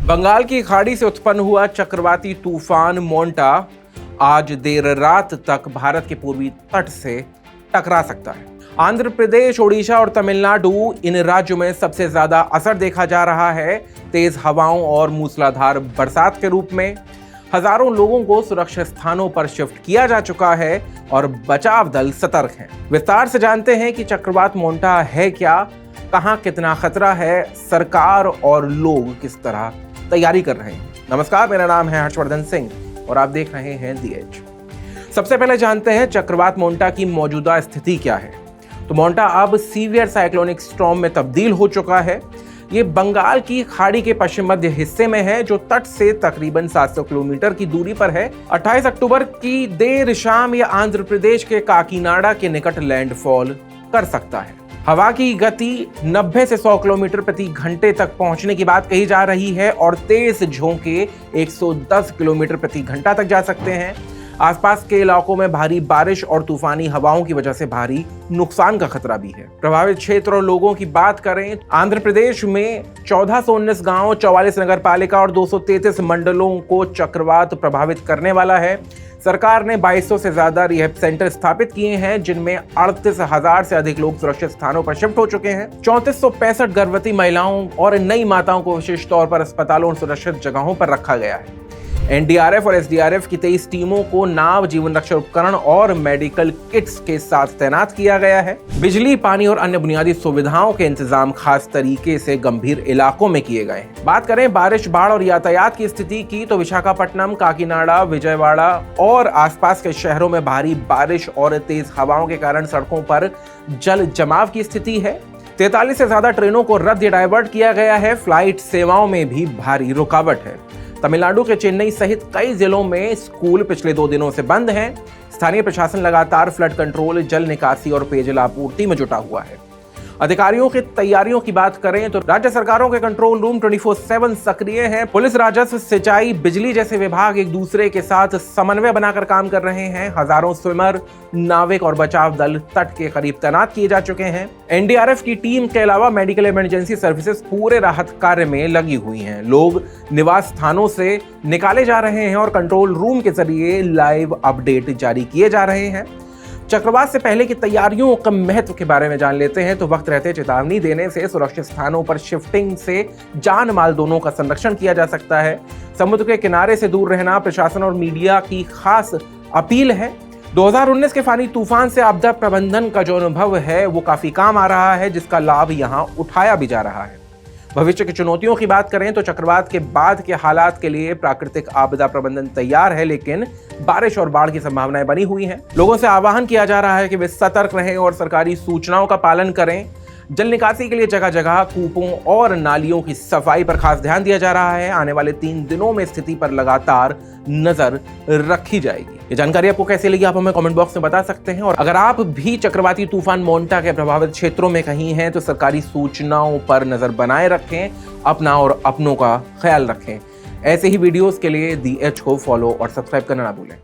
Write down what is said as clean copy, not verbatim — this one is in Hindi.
बंगाल की खाड़ी से उत्पन्न हुआ चक्रवाती तूफान मोंटा आज देर रात तक भारत के पूर्वी तट से टकरा सकता है। आंध्र प्रदेश, ओडिशा और तमिलनाडु, इन राज्यों में सबसे ज्यादा असर देखा जा रहा है। तेज हवाओं और मूसलाधार बरसात के रूप में हजारों लोगों को सुरक्षित स्थानों पर शिफ्ट किया जा चुका है और बचाव दल सतर्क हैं। विस्तार से जानते हैं कि चक्रवात मोंटा है क्या, कहां कितना खतरा है, सरकार और लोग किस तरह तैयारी कर रहे हैं। नमस्कार, मेरा नाम है हर्षवर्धन सिंह और आप देख रहे हैं दी एज। सबसे पहले जानते हैं चक्रवात मोंटा की मौजूदा स्थिति क्या है। तो मोंटा अब सीवियर साइक्लोनिक स्टॉर्म में तब्दील हो चुका है। ये बंगाल की खाड़ी के पश्चिम मध्य हिस्से में है, जो तट से तकरीबन 700 किलोमीटर की दूरी पर है। 28 अक्टूबर की देर शाम यह आंध्र प्रदेश के काकीनाडा के निकट लैंडफॉल कर सकता है। हवा की गति 90 से 100 किलोमीटर प्रति घंटे तक पहुंचने की बात कही जा रही है और तेज झोंके 110 किलोमीटर प्रति घंटा तक जा सकते हैं। आसपास के इलाकों में भारी बारिश और तूफानी हवाओं की वजह से भारी नुकसान का खतरा भी है। प्रभावित क्षेत्र और लोगों की बात करें, आंध्र प्रदेश में 1419 गांव, 44 नगर पालिका और 233 मंडलों को चक्रवात प्रभावित करने वाला है। सरकार ने 2200 से ज्यादा रिहैब सेंटर स्थापित किए हैं, जिनमें 38,000 से अधिक लोग सुरक्षित स्थानों पर शिफ्ट हो चुके हैं। 3465 गर्भवती महिलाओं और नई माताओं को विशेष तौर पर अस्पतालों और सुरक्षित जगहों पर रखा गया है। एनडीआरएफ और एसडीआरएफ की 23 टीमों को नाव, जीवन रक्षा उपकरण और मेडिकल किट्स के साथ तैनात किया गया है। बिजली, पानी और अन्य बुनियादी सुविधाओं के इंतजाम खास तरीके से गंभीर इलाकों में किए गए हैं। बात करें बारिश, बाढ़ और यातायात की स्थिति की, तो विशाखापट्टनम, काकीनाडा, विजयवाड़ा और आसपास के शहरों में भारी बारिश और तेज हवाओं के कारण सड़कों पर जल जमाव की स्थिति है। 43 से ज्यादा ट्रेनों को रद्द या डाइवर्ट किया गया है। फ्लाइट सेवाओं में भी भारी रुकावट है। तमिलनाडु के चेन्नई सहित कई जिलों में स्कूल पिछले 2 दिनों से बंद हैं। स्थानीय प्रशासन लगातार फ्लड कंट्रोल, जल निकासी और पेयजल आपूर्ति में जुटा हुआ है। अधिकारियों की तैयारियों की बात करें तो राज्य सरकारों के कंट्रोल रूम 24/7 सक्रिय हैं। पुलिस, राजस्व, सिंचाई, बिजली जैसे विभाग एक दूसरे के साथ समन्वय बनाकर काम कर रहे हैं। हजारों स्विमर, नाविक और बचाव दल तट के करीब तैनात किए जा चुके हैं। एनडीआरएफ की टीम के अलावा मेडिकल इमरजेंसी सर्विसेज पूरे राहत कार्य में लगी हुई हैं। लोग निवास स्थानों से निकाले जा रहे हैं और कंट्रोल रूम के जरिए लाइव अपडेट जारी किए जा रहे हैं। चक्रवात से पहले की तैयारियों के महत्व के बारे में जान लेते हैं। तो वक्त रहते चेतावनी देने से, सुरक्षित स्थानों पर शिफ्टिंग से जान माल दोनों का संरक्षण किया जा सकता है। समुद्र के किनारे से दूर रहना प्रशासन और मीडिया की खास अपील है। 2019 के फानी तूफान से आपदा प्रबंधन का जो अनुभव है वो काफी काम आ रहा है, जिसका लाभ यहाँ उठाया भी जा रहा है। भविष्य की चुनौतियों की बात करें तो चक्रवात के बाद के हालात के लिए प्राकृतिक आपदा प्रबंधन तैयार है, लेकिन बारिश और बाढ़ की संभावनाएं बनी हुई हैं। लोगों से आह्वान किया जा रहा है कि वे सतर्क रहें और सरकारी सूचनाओं का पालन करें। जल निकासी के लिए जगह जगह कूपों और नालियों की सफाई पर खास ध्यान दिया जा रहा है। आने वाले 3 दिनों में स्थिति पर लगातार नजर रखी जाएगी। ये जानकारी आपको कैसी लगी, आप हमें कमेंट बॉक्स में बता सकते हैं। और अगर आप भी चक्रवाती तूफान मोंटा के प्रभावित क्षेत्रों में कहीं हैं तो सरकारी सूचनाओं पर नजर बनाए रखें, अपना और अपनों का ख्याल रखें। ऐसे ही वीडियोस के लिए दी एज को फॉलो और सब्सक्राइब करना ना भूलें।